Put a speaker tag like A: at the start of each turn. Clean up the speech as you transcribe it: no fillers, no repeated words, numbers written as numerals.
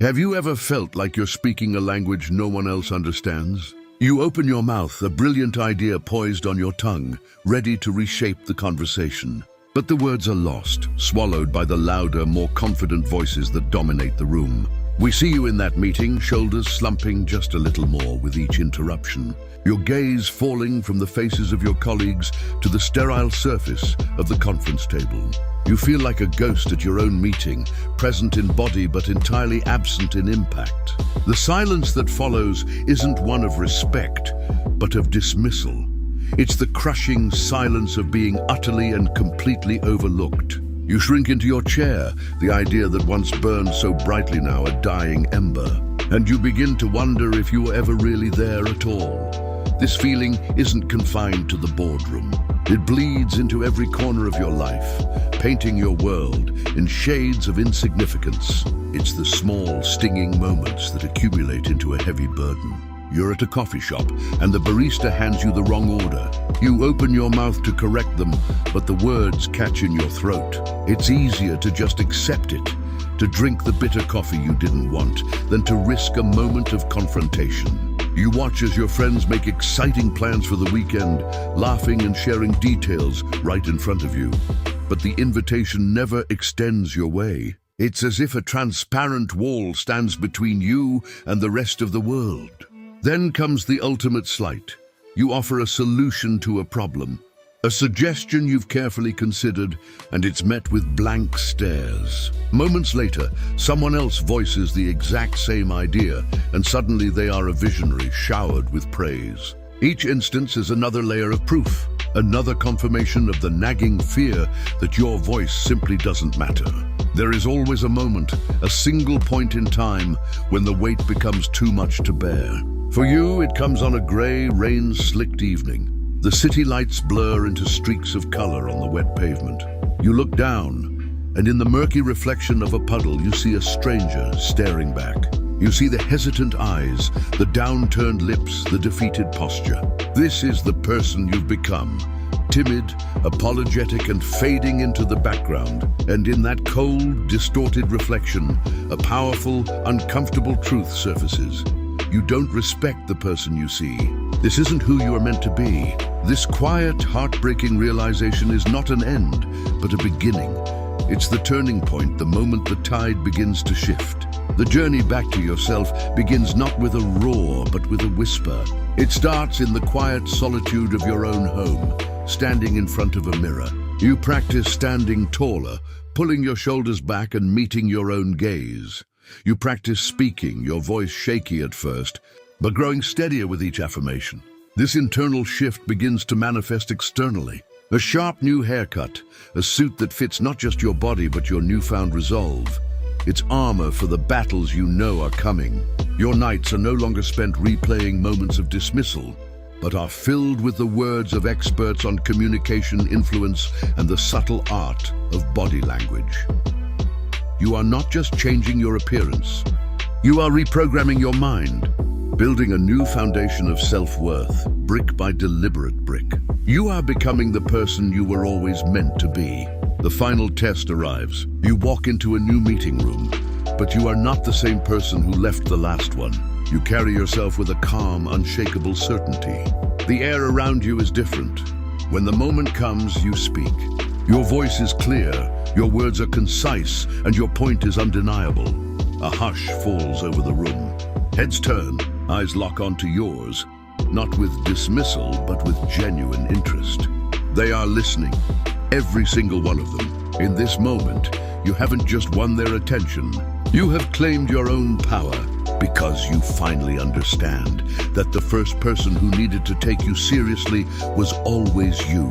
A: Have you ever felt like you're speaking a language no one else understands? You open your mouth, a brilliant idea poised on your tongue, ready to reshape the conversation. But the words are lost, swallowed by the louder, more confident voices that dominate the room. We see you in that meeting, shoulders slumping just a little more with each interruption. Your gaze falling from the faces of your colleagues to the sterile surface of the conference table. You feel like a ghost at your own meeting, present in body but entirely absent in impact. The silence that follows isn't one of respect, but of dismissal. It's the crushing silence of being utterly and completely overlooked. You shrink into your chair, the idea that once burned so brightly now a dying ember. And you begin to wonder if you were ever really there at all. This feeling isn't confined to the boardroom. It bleeds into every corner of your life, painting your world in shades of insignificance. It's the small, stinging moments that accumulate into a heavy burden. You're at a coffee shop, and the barista hands you the wrong order. You open your mouth to correct them, but the words catch in your throat. It's easier to just accept it, to drink the bitter coffee you didn't want, than to risk a moment of confrontation. You watch as your friends make exciting plans for the weekend, laughing and sharing details right in front of you. But the invitation never extends your way. It's as if a transparent wall stands between you and the rest of the world. Then comes the ultimate slight. You offer a solution to a problem, a suggestion you've carefully considered, and it's met with blank stares. Moments later, someone else voices the exact same idea, and suddenly they are a visionary showered with praise. Each instance is another layer of proof, another confirmation of the nagging fear that your voice simply doesn't matter. There is always a moment, a single point in time, when the weight becomes too much to bear. For you, it comes on a grey, rain-slicked evening. The city lights blur into streaks of color on the wet pavement. You look down, and in the murky reflection of a puddle, you see a stranger staring back. You see the hesitant eyes, the downturned lips, the defeated posture. This is the person you've become. Timid, apologetic, and fading into the background. And in that cold, distorted reflection, a powerful, uncomfortable truth surfaces. You don't respect the person you see. This isn't who you are meant to be. This quiet, heartbreaking realization is not an end, but a beginning. It's the turning point, the moment the tide begins to shift. The journey back to yourself begins not with a roar, but with a whisper. It starts in the quiet solitude of your own home, standing in front of a mirror. You practice standing taller, pulling your shoulders back and meeting your own gaze. You practice speaking, your voice shaky at first, but growing steadier with each affirmation. This internal shift begins to manifest externally. A sharp new haircut, a suit that fits not just your body but your newfound resolve. It's armor for the battles you know are coming. Your nights are no longer spent replaying moments of dismissal, but are filled with the words of experts on communication, influence, and the subtle art of body language. You are not just changing your appearance. You are reprogramming your mind, building a new foundation of self-worth, brick by deliberate brick. You are becoming the person you were always meant to be. The final test arrives. You walk into a new meeting room, but you are not the same person who left the last one. You carry yourself with a calm, unshakable certainty. The air around you is different. When the moment comes, you speak. Your voice is clear, your words are concise, and your point is undeniable. A hush falls over the room. Heads turn, eyes lock onto yours, not with dismissal, but with genuine interest. They are listening, every single one of them. In this moment, you haven't just won their attention. You have claimed your own power, because you finally understand that the first person who needed to take you seriously was always you.